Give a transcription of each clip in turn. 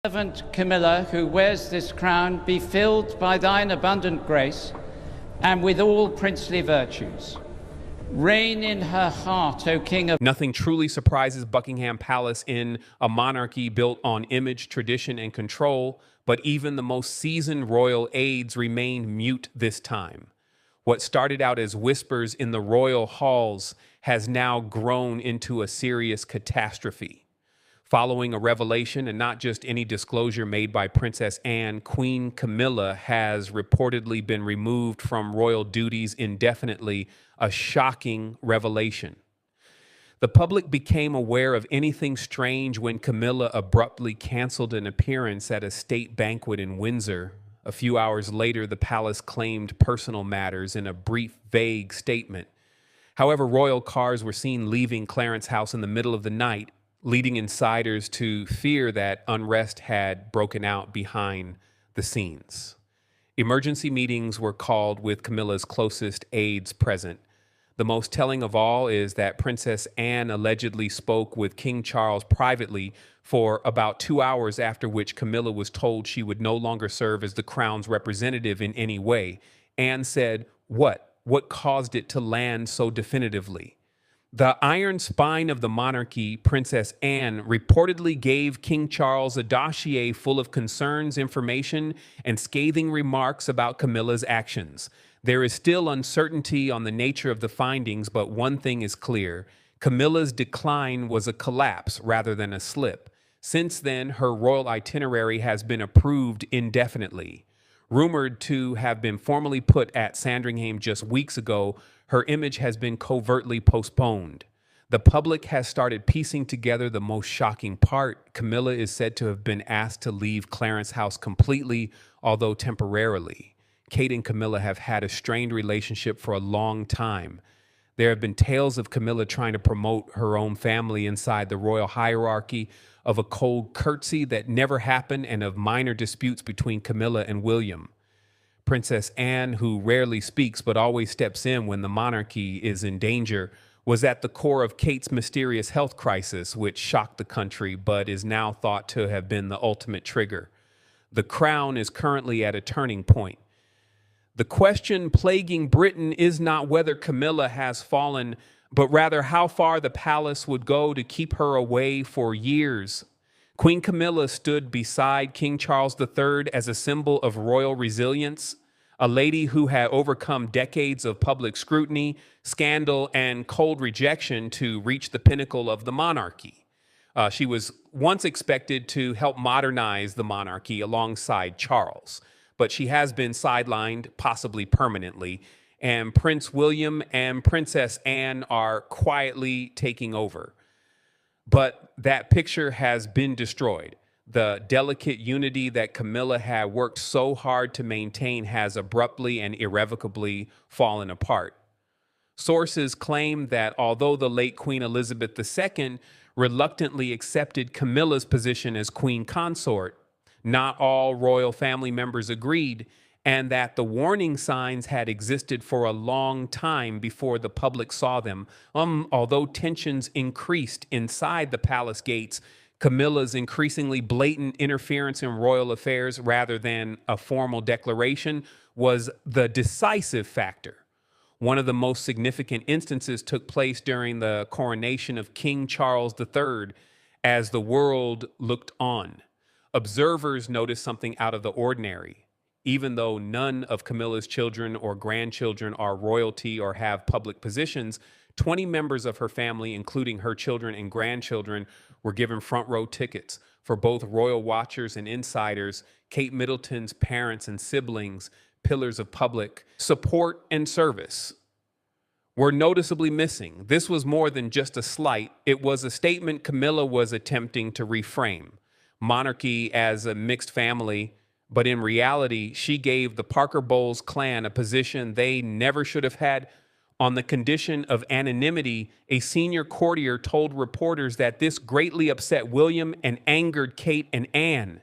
Servant Camilla, who wears this crown, be filled by thine abundant grace, and with all princely virtues. Reign in her heart, O King of... Nothing truly surprises Buckingham Palace in a monarchy built on image, tradition, and control, but even the most seasoned royal aides remained mute this time. What started out as whispers in the royal halls has now grown into a serious catastrophe. Following a revelation, and not just any disclosure made by Princess Anne, Queen Camilla has reportedly been removed from royal duties indefinitely, a shocking revelation. The public became aware of anything strange when Camilla abruptly canceled an appearance at a state banquet in Windsor. A few hours later, the palace claimed personal matters in a brief, vague statement. However, royal cars were seen leaving Clarence House in the middle of the night, leading insiders to fear that unrest had broken out behind the scenes. Emergency meetings were called with Camilla's closest aides present. The most telling of all is that Princess Anne allegedly spoke with King Charles privately for about 2 hours, after which Camilla was told she would no longer serve as the crown's representative in any way. Anne said, "What caused it to land so definitively?" The iron spine of the monarchy, Princess Anne, reportedly gave King Charles a dossier full of concerns, information, and scathing remarks about Camilla's actions. There is still uncertainty on the nature of the findings, but one thing is clear. Camilla's decline was a collapse rather than a slip. Since then, her royal itinerary has been approved indefinitely. Rumored to have been formally put at Sandringham just weeks ago, her image has been covertly postponed. The public has started piecing together the most shocking part. Camilla is said to have been asked to leave Clarence House completely, although temporarily. Kate and Camilla have had a strained relationship for a long time. There have been tales of Camilla trying to promote her own family inside the royal hierarchy, of a cold curtsy that never happened, and of minor disputes between Camilla and William. Princess Anne, who rarely speaks but always steps in when the monarchy is in danger, was at the core of Kate's mysterious health crisis, which shocked the country but is now thought to have been the ultimate trigger. The crown is currently at a turning point. The question plaguing Britain is not whether Camilla has fallen, but rather how far the palace would go to keep her away for years. Queen Camilla stood beside King Charles III as a symbol of royal resilience, a lady who had overcome decades of public scrutiny, scandal, and cold rejection to reach the pinnacle of the monarchy. She was once expected to help modernize the monarchy alongside Charles, but she has been sidelined, possibly permanently, and Prince William and Princess Anne are quietly taking over. But that picture has been destroyed. The delicate unity that Camilla had worked so hard to maintain has abruptly and irrevocably fallen apart. Sources claim that although the late Queen Elizabeth II reluctantly accepted Camilla's position as queen consort, not all royal family members agreed, and that the warning signs had existed for a long time before the public saw them. Although tensions increased inside the palace gates, Camilla's increasingly blatant interference in royal affairs rather than a formal declaration was the decisive factor. One of the most significant instances took place during the coronation of King Charles III as the world looked on. Observers noticed something out of the ordinary. Even though none of Camilla's children or grandchildren are royalty or have public positions, 20 members of her family, including her children and grandchildren, were given front row tickets. For both royal watchers and insiders, Kate Middleton's parents and siblings, pillars of public support and service, were noticeably missing. This was more than just a slight. It was a statement Camilla was attempting to reframe. Monarchy as a mixed family, but in reality, she gave the Parker Bowles clan a position they never should have had. On the condition of anonymity, a senior courtier told reporters that this greatly upset William and angered Kate and Anne.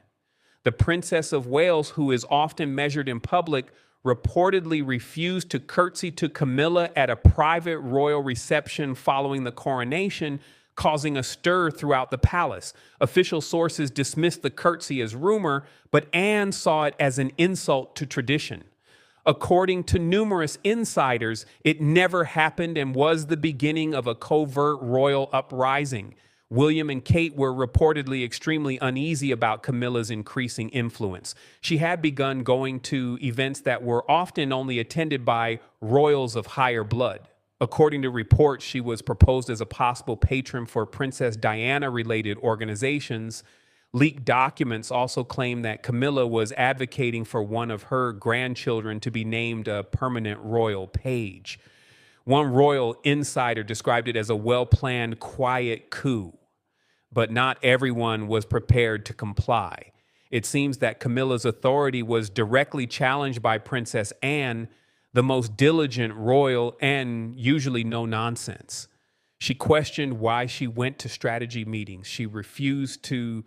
The Princess of Wales, who is often measured in public, reportedly refused to curtsy to Camilla at a private royal reception following the coronation, causing a stir throughout the palace. Official sources dismissed the curtsy as rumor, but Anne saw it as an insult to tradition. According to numerous insiders, it never happened and was the beginning of a covert royal uprising. William and Kate were reportedly extremely uneasy about Camilla's increasing influence. She had begun going to events that were often only attended by royals of higher blood. According to reports, she was proposed as a possible patron for Princess Diana-related organizations. Leaked documents also claim that Camilla was advocating for one of her grandchildren to be named a permanent royal page. One royal insider described it as a well-planned, quiet coup. But not everyone was prepared to comply. It seems that Camilla's authority was directly challenged by Princess Anne, the most diligent royal and usually no nonsense. She questioned why she went to strategy meetings. She refused to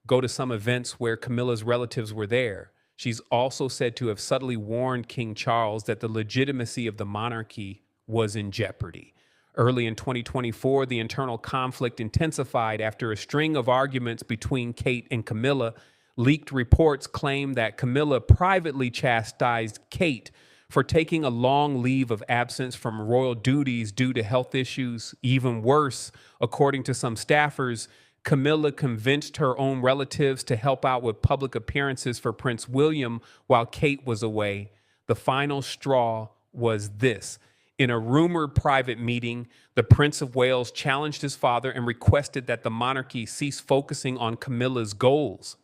go to some events where Camilla's relatives were there. She's also said to have subtly warned King Charles that the legitimacy of the monarchy was in jeopardy. Early in 2024, the internal conflict intensified after a string of arguments between Kate and Camilla. Leaked reports claim that Camilla privately chastised Kate for taking a long leave of absence from royal duties due to health issues. Even worse, according to some staffers, Camilla convinced her own relatives to help out with public appearances for Prince William while Kate was away. The final straw was this. In a rumored private meeting, the Prince of Wales challenged his father and requested that the monarchy cease focusing on Camilla's goals.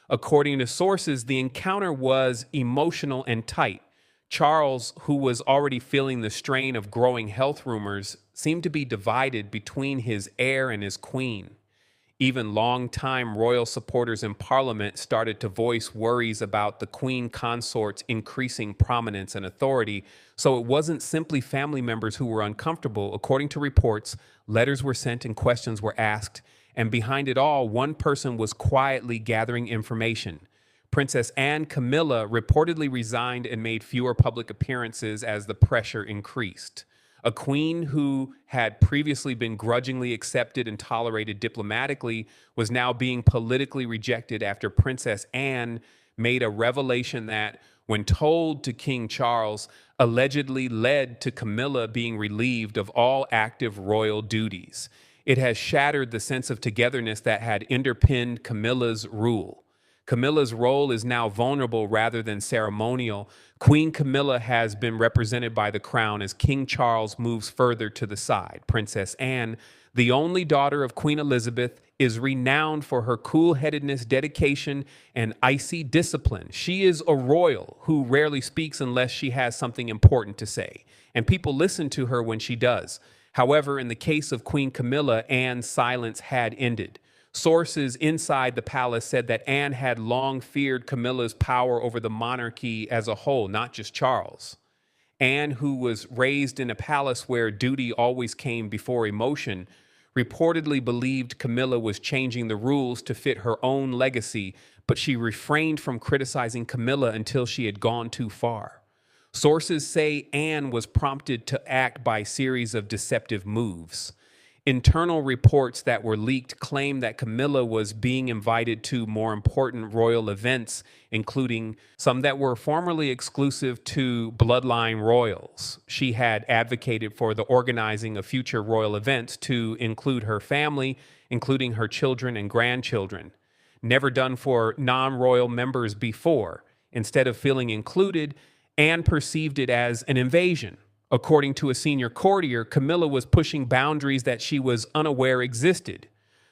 According to sources, the encounter was emotional and tight. Charles, who was already feeling the strain of growing health rumors, seemed to be divided between his heir and his queen. Even longtime royal supporters in Parliament started to voice worries about the Queen consort's increasing prominence and authority, so it wasn't simply family members who were uncomfortable. According to reports, letters were sent and questions were asked, and behind it all, one person was quietly gathering information. Princess Anne Camilla reportedly resigned and made fewer public appearances as the pressure increased. A queen who had previously been grudgingly accepted and tolerated diplomatically was now being politically rejected after Princess Anne made a revelation that, when told to King Charles, allegedly led to Camilla being relieved of all active royal duties. It has shattered the sense of togetherness that had underpinned Camilla's rule. Camilla's role is now vulnerable rather than ceremonial. Queen Camilla has been represented by the crown as King Charles moves further to the side. Princess Anne, the only daughter of Queen Elizabeth, is renowned for her cool-headedness, dedication, and icy discipline. She is a royal who rarely speaks unless she has something important to say, and people listen to her when she does. However, in the case of Queen Camilla, Anne's silence had ended. Sources inside the palace said that Anne had long feared Camilla's power over the monarchy as a whole, not just Charles. Anne, who was raised in a palace where duty always came before emotion, reportedly believed Camilla was changing the rules to fit her own legacy, but she refrained from criticizing Camilla until she had gone too far. Sources say Anne was prompted to act by a series of deceptive moves. Internal reports that were leaked claim that Camilla was being invited to more important royal events, including some that were formerly exclusive to bloodline royals. She had advocated for the organizing of future royal events to include her family, including her children and grandchildren. Never done for non-royal members before. Instead of feeling included, Anne perceived it as an invasion. According to a senior courtier, Camilla was pushing boundaries that she was unaware existed.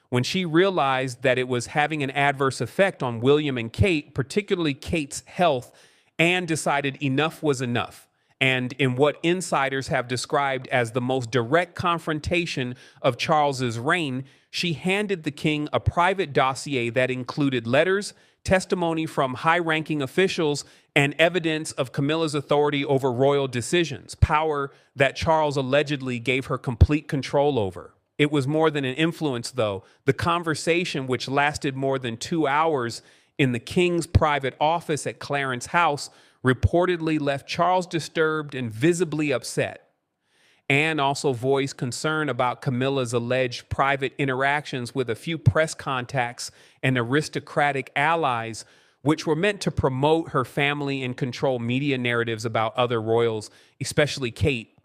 When she realized that it was having an adverse effect on William and Kate, particularly Kate's health, Anne decided enough was enough. And in what insiders have described as the most direct confrontation of Charles's reign, she handed the king a private dossier that included letters, testimony from high-ranking officials, and evidence of Camilla's authority over royal decisions, power that Charles allegedly gave her complete control over. It was more than an influence, though. The conversation, which lasted more than 2 hours in the king's private office at Clarence House, reportedly left Charles disturbed and visibly upset. Anne also voiced concern about Camilla's alleged private interactions with a few press contacts and aristocratic allies, which were meant to promote her family and control media narratives about other royals, especially Kate.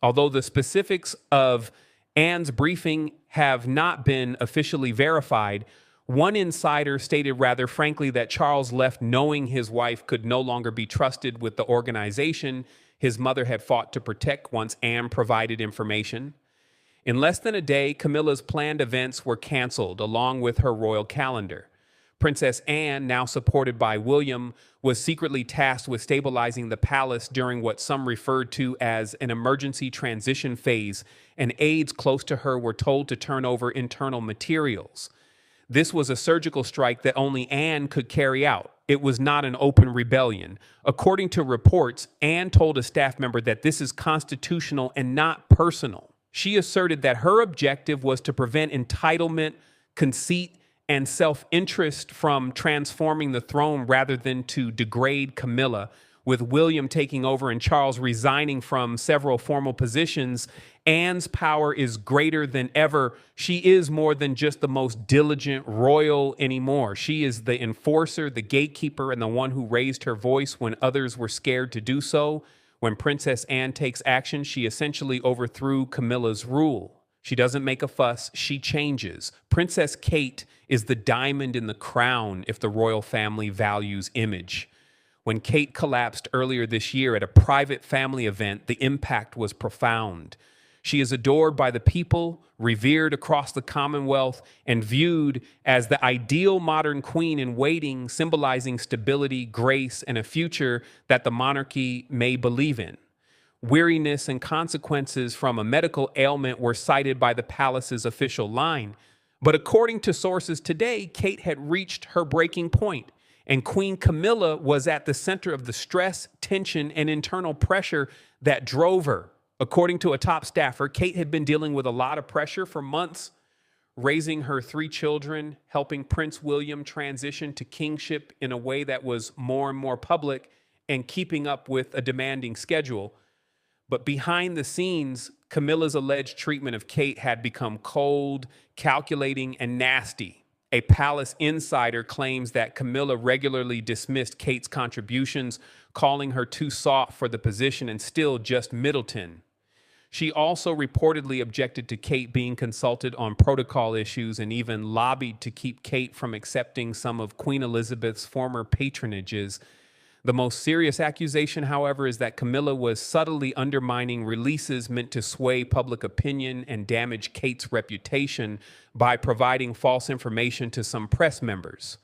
Although the specifics of Anne's briefing have not been officially verified, one insider stated rather frankly that Charles left knowing his wife could no longer be trusted with the organization his mother had fought to protect once Anne provided information. In less than a day, Camilla's planned events were canceled, along with her royal calendar. Princess Anne, now supported by William, was secretly tasked with stabilizing the palace during what some referred to as an emergency transition phase, and aides close to her were told to turn over internal materials. This was a surgical strike that only Anne could carry out. It was not an open rebellion. According to reports, Anne told a staff member that this is constitutional and not personal. She asserted that her objective was to prevent entitlement, conceit, and self-interest from transforming the throne rather than to degrade Camilla. With William taking over and Charles resigning from several formal positions, Anne's power is greater than ever. She is more than just the most diligent royal anymore. She is the enforcer, the gatekeeper, and the one who raised her voice when others were scared to do so. When Princess Anne takes action, she essentially overthrew Camilla's rule. She doesn't make a fuss, she changes. Princess Kate is the diamond in the crown if the royal family values image. When Kate collapsed earlier this year at a private family event, the impact was profound. She is adored by the people, revered across the Commonwealth, and viewed as the ideal modern queen in waiting, symbolizing stability, grace, and a future that the monarchy may believe in. Weariness and consequences from a medical ailment were cited by the palace's official line. But according to sources today, Kate had reached her breaking point, and Queen Camilla was at the center of the stress, tension, and internal pressure that drove her. According to a top staffer, Kate had been dealing with a lot of pressure for months, raising her 3 children, helping Prince William transition to kingship in a way that was more and more public, and keeping up with a demanding schedule. But behind the scenes, Camilla's alleged treatment of Kate had become cold, calculating, and nasty. A palace insider claims that Camilla regularly dismissed Kate's contributions, calling her too soft for the position and still just Middleton. She also reportedly objected to Kate being consulted on protocol issues and even lobbied to keep Kate from accepting some of Queen Elizabeth's former patronages. The most serious accusation, however, is that Camilla was subtly undermining releases meant to sway public opinion and damage Kate's reputation by providing false information to some press members.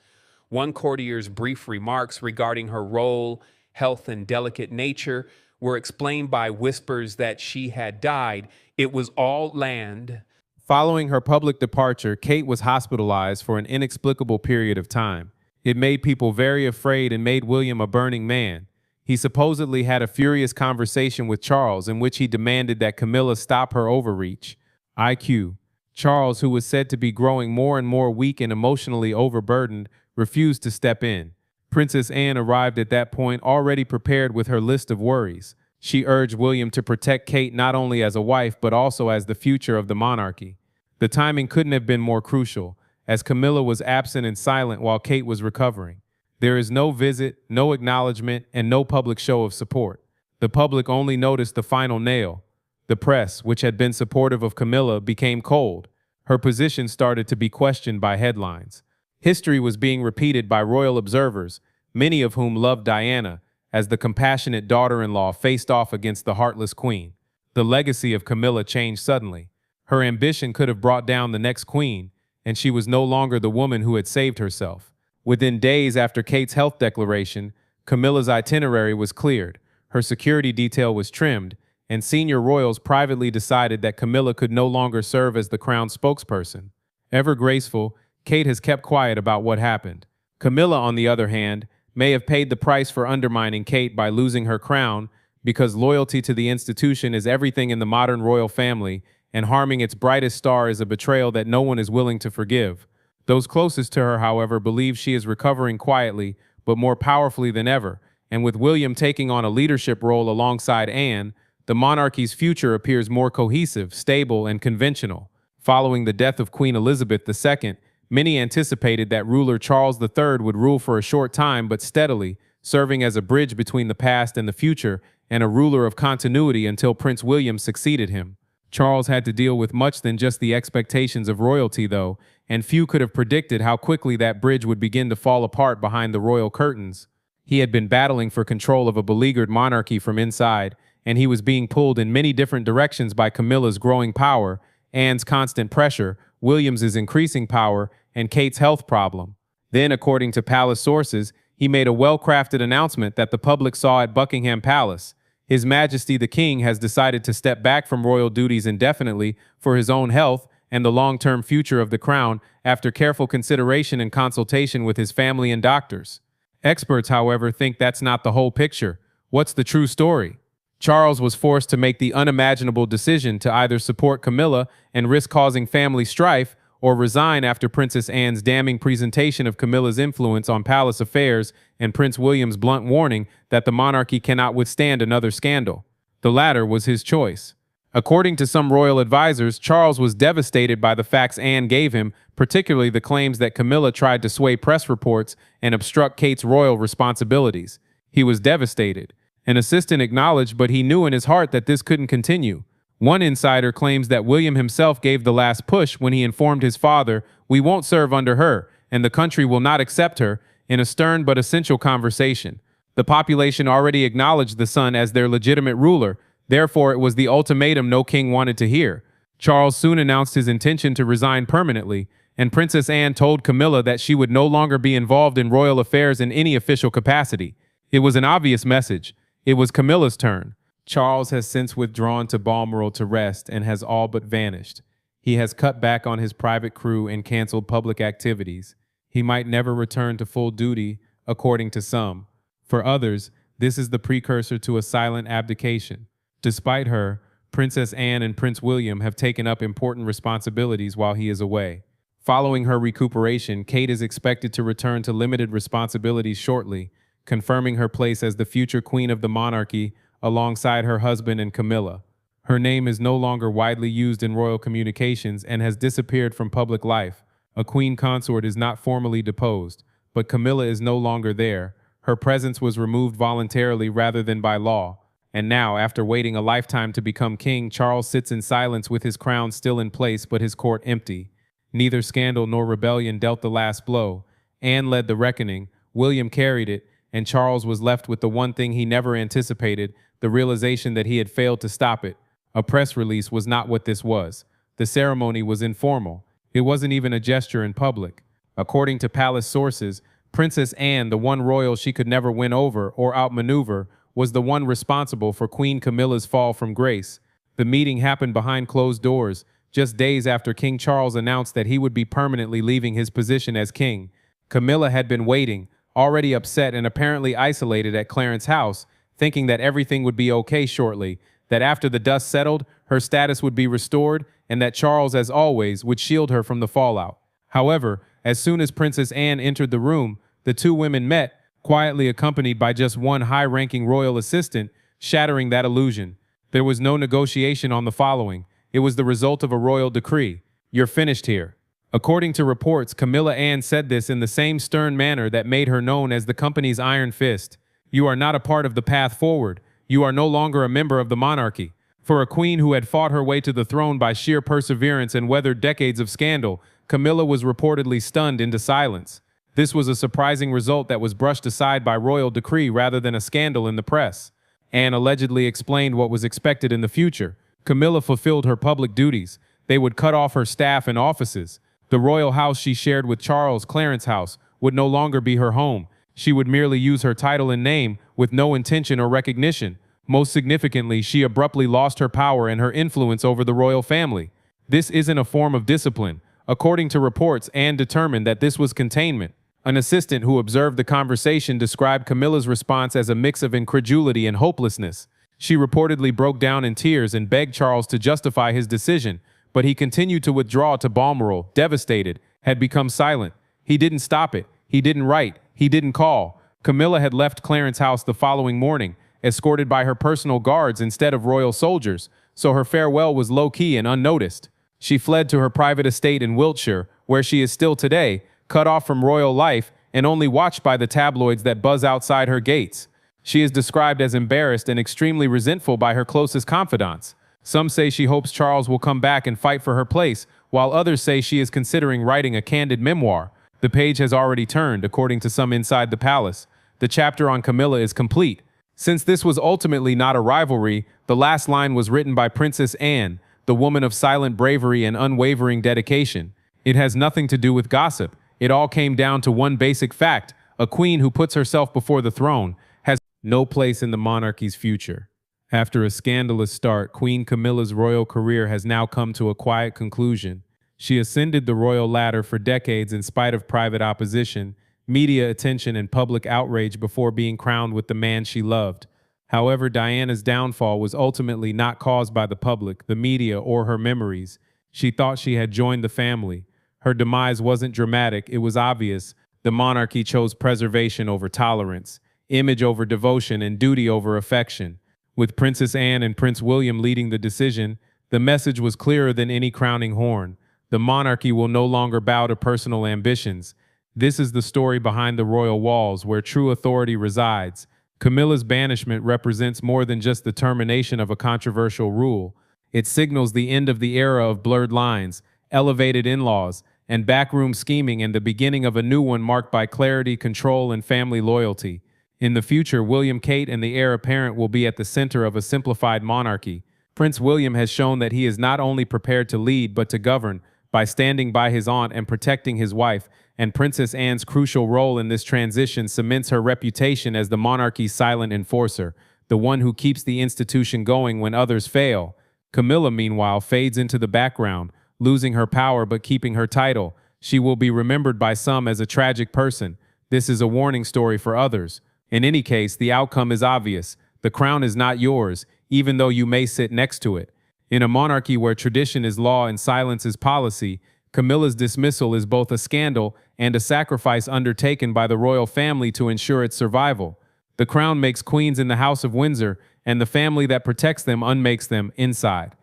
One courtier's brief remarks regarding her role, health, and delicate nature were explained by whispers that she had died. It was all land. Following her public departure, Kate was hospitalized for an inexplicable period of time. It made people very afraid and made William a burning man. He supposedly had a furious conversation with Charles in which he demanded that Camilla stop her overreach. IQ. Charles, who was said to be growing more and more weak and emotionally overburdened, refused to step in. Princess Anne arrived at that point already prepared with her list of worries. She urged William to protect Kate not only as a wife but also as the future of the monarchy. The timing couldn't have been more crucial, as Camilla was absent and silent while Kate was recovering. There is no visit, no acknowledgement, and no public show of support. The public only noticed the final nail. The press, which had been supportive of Camilla, became cold. Her position started to be questioned by headlines. History was being repeated by royal observers, many of whom loved Diana, as the compassionate daughter-in-law faced off against the heartless queen. The legacy of Camilla changed suddenly. Her ambition could have brought down the next queen, and she was no longer the woman who had saved herself. Within days after Kate's health declaration, Camilla's itinerary was cleared, her security detail was trimmed, and senior royals privately decided that Camilla could no longer serve as the crown's spokesperson. Ever graceful, Kate has kept quiet about what happened. Camilla, on the other hand, may have paid the price for undermining Kate by losing her crown, because loyalty to the institution is everything in the modern royal family, and harming its brightest star is a betrayal that no one is willing to forgive. Those closest to her, however, believe she is recovering quietly, but more powerfully than ever, and with William taking on a leadership role alongside Anne, the monarchy's future appears more cohesive, stable, and conventional. Following the death of Queen Elizabeth II, many anticipated that ruler Charles III would rule for a short time but steadily, serving as a bridge between the past and the future, and a ruler of continuity until Prince William succeeded him. Charles had to deal with much than just the expectations of royalty, though, and few could have predicted how quickly that bridge would begin to fall apart behind the royal curtains. He had been battling for control of a beleaguered monarchy from inside, and he was being pulled in many different directions by Camilla's growing power, Anne's constant pressure, William's increasing power, and Kate's health problem. Then, according to palace sources, he made a well-crafted announcement that the public saw at Buckingham Palace. His Majesty the King has decided to step back from royal duties indefinitely for his own health and the long-term future of the crown after careful consideration and consultation with his family and doctors. Experts, however, think that's not the whole picture. What's the true story? Charles was forced to make the unimaginable decision to either support Camilla and risk causing family strife or resign after Princess Anne's damning presentation of Camilla's influence on palace affairs and Prince William's blunt warning that the monarchy cannot withstand another scandal. The latter was his choice. According to some royal advisors, Charles was devastated by the facts Anne gave him, particularly the claims that Camilla tried to sway press reports and obstruct Kate's royal responsibilities. He was devastated. An assistant acknowledged, but he knew in his heart that this couldn't continue. One insider claims that William himself gave the last push when he informed his father, "We won't serve under her, and the country will not accept her," in a stern but essential conversation. The population already acknowledged the son as their legitimate ruler, therefore it was the ultimatum no king wanted to hear. Charles soon announced his intention to resign permanently, and Princess Anne told Camilla that she would no longer be involved in royal affairs in any official capacity. It was an obvious message. It was Camilla's turn. Charles has since withdrawn to Balmoral to rest and has all but vanished. He has cut back on his private crew and canceled public activities. He might never return to full duty, according to some. For others, this is the precursor to a silent abdication. Despite her, Princess Anne and Prince William have taken up important responsibilities while he is away. Following her recuperation, Kate is expected to return to limited responsibilities shortly, confirming her place as the future queen of the monarchy alongside her husband and Camilla. Her name is no longer widely used in royal communications and has disappeared from public life. A queen consort is not formally deposed, but Camilla is no longer there. Her presence was removed voluntarily rather than by law. And now, after waiting a lifetime to become king, Charles sits in silence with his crown still in place but his court empty. Neither scandal nor rebellion dealt the last blow. Anne led the reckoning, William carried it, and Charles was left with the one thing he never anticipated, the realization that he had failed to stop it. A press release was not what this was. The ceremony was informal. It wasn't even a gesture in public. According to palace sources, Princess Anne, the one royal she could never win over or outmaneuver, was the one responsible for Queen Camilla's fall from grace. The meeting happened behind closed doors, just days after King Charles announced that he would be permanently leaving his position as king. Camilla had been waiting, already upset and apparently isolated at Clarence House, thinking that everything would be okay shortly, that after the dust settled, her status would be restored, and that Charles, as always, would shield her from the fallout. However, as soon as Princess Anne entered the room, the two women met, quietly accompanied by just one high-ranking royal assistant, shattering that illusion. There was no negotiation on the following. It was the result of a royal decree. "You're finished here." According to reports, Camilla Anne said this in the same stern manner that made her known as the company's Iron Fist. "You are not a part of the path forward. You are no longer a member of the monarchy." For a queen who had fought her way to the throne by sheer perseverance and weathered decades of scandal, Camilla was reportedly stunned into silence. This was a surprising result that was brushed aside by royal decree rather than a scandal in the press. Anne allegedly explained what was expected in the future. Camilla fulfilled her public duties. They would cut off her staff and offices. The royal house she shared with Charles, Clarence House, would no longer be her home. She would merely use her title and name with no intention or recognition. Most significantly, she abruptly lost her power and her influence over the royal family. This isn't a form of discipline. According to reports, Anne determined that this was containment. An assistant who observed the conversation described Camilla's response as a mix of incredulity and hopelessness. She reportedly broke down in tears and begged Charles to justify his decision, but he continued to withdraw to Balmoral, devastated, had become silent. He didn't stop it. He didn't write. He didn't call. Camilla had left Clarence House the following morning, escorted by her personal guards instead of royal soldiers, so her farewell was low-key and unnoticed. She fled to her private estate in Wiltshire, where she is still today, cut off from royal life and only watched by the tabloids that buzz outside her gates. She is described as embarrassed and extremely resentful by her closest confidants. Some say she hopes Charles will come back and fight for her place, while others say she is considering writing a candid memoir. The page has already turned, according to some inside the palace. The chapter on Camilla is complete. Since this was ultimately not a rivalry, the last line was written by Princess Anne, the woman of silent bravery and unwavering dedication. It has nothing to do with gossip. It all came down to one basic fact: a queen who puts herself before the throne has no place in the monarchy's future. After a scandalous start, Queen Camilla's royal career has now come to a quiet conclusion. She ascended the royal ladder for decades in spite of private opposition, media attention, and public outrage before being crowned with the man she loved. However, Diana's downfall was ultimately not caused by the public, the media, or her memories. She thought she had joined the family. Her demise wasn't dramatic, it was obvious. The monarchy chose preservation over tolerance, image over devotion, and duty over affection. With Princess Anne and Prince William leading the decision, the message was clearer than any crowning horn. The monarchy will no longer bow to personal ambitions. This is the story behind the royal walls, where true authority resides. Camilla's banishment represents more than just the termination of a controversial rule. It signals the end of the era of blurred lines, elevated in-laws, and backroom scheming, and the beginning of a new one marked by clarity, control, and family loyalty. In the future, William, Kate, and the heir apparent will be at the center of a simplified monarchy. Prince William has shown that he is not only prepared to lead but to govern, by standing by his aunt and protecting his wife, and Princess Anne's crucial role in this transition cements her reputation as the monarchy's silent enforcer, the one who keeps the institution going when others fail. Camilla, meanwhile, fades into the background, losing her power but keeping her title. She will be remembered by some as a tragic person. This is a warning story for others. In any case, the outcome is obvious. The crown is not yours, even though you may sit next to it. In a monarchy where tradition is law and silence is policy, Camilla's dismissal is both a scandal and a sacrifice undertaken by the royal family to ensure its survival. The crown makes queens in the House of Windsor, and the family that protects them unmakes them inside.